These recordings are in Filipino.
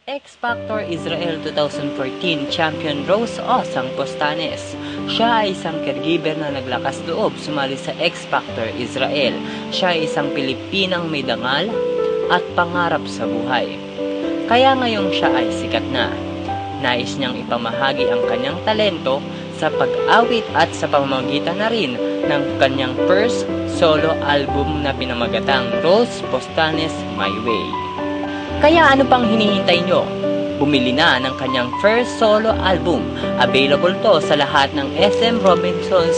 X Factor Israel 2014 Champion Rose Osang Postanes. Siya ay isang caregiver na naglakas loob sumali sa X Factor Israel. Siya ay isang Pilipinang may dangal at pangarap sa buhay. Kaya ngayong siya ay sikat na. Nais niyang ipamahagi ang kanyang talento sa pag-awit at sa pamamagitan na rin ng kanyang first solo album na pinamagatang Rose Postanes My Way. Kaya ano pang hinihintay nyo? Bumili na ng kanyang first solo album. Available to sa lahat ng SM Robinsons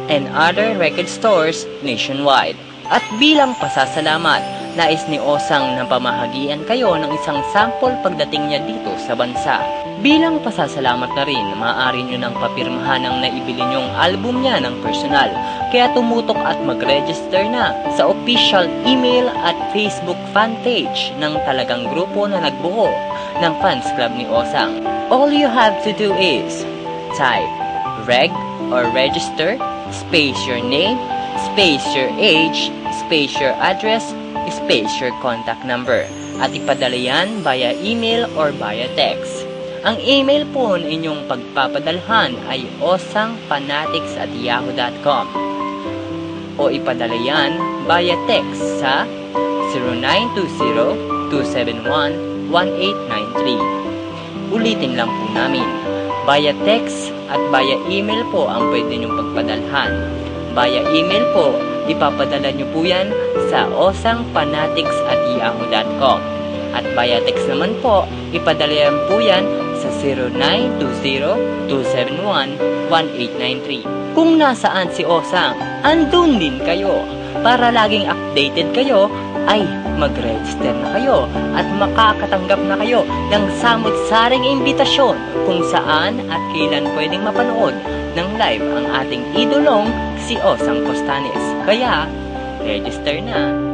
and other record stores nationwide. At bilang pasasalamat, nais ni Osang na pamahagian kayo ng isang sample pagdating niya dito sa bansa. Bilang pasasalamat na rin, maaari nyo nang papirmahan ang naibili nyong album niya ng personal. Kaya tumutok at mag-register na sa official email at Facebook fan page ng talagang grupo na nagbuo ng fans club ni Osang. All you have to do is type reg or register, space your name, space your age, space your address, space your contact number, at ipadala yan via email or via text. Ang email po na inyong pagpapadalhan ay osangfanatics@yahoo.com o ipadala yan via text sa 0920-271-1893. Ulitin lang po namin, via text at via email po ang pwede nyong pagpadalhan. Via email po, ipapadala nyo po yan sa osangfanatics@yahoo.com. At via text naman po, ipadala yan po yan sa 0920-271-1893. Kung nasaan si Osang, andun din kayo. Para laging updated kayo, ay mag-register na kayo at makakatanggap na kayo ng samut-saring imbitasyon kung saan at kailan pwedeng mapanood ng live ang ating idolong si Osang Postanes. Kaya, register na!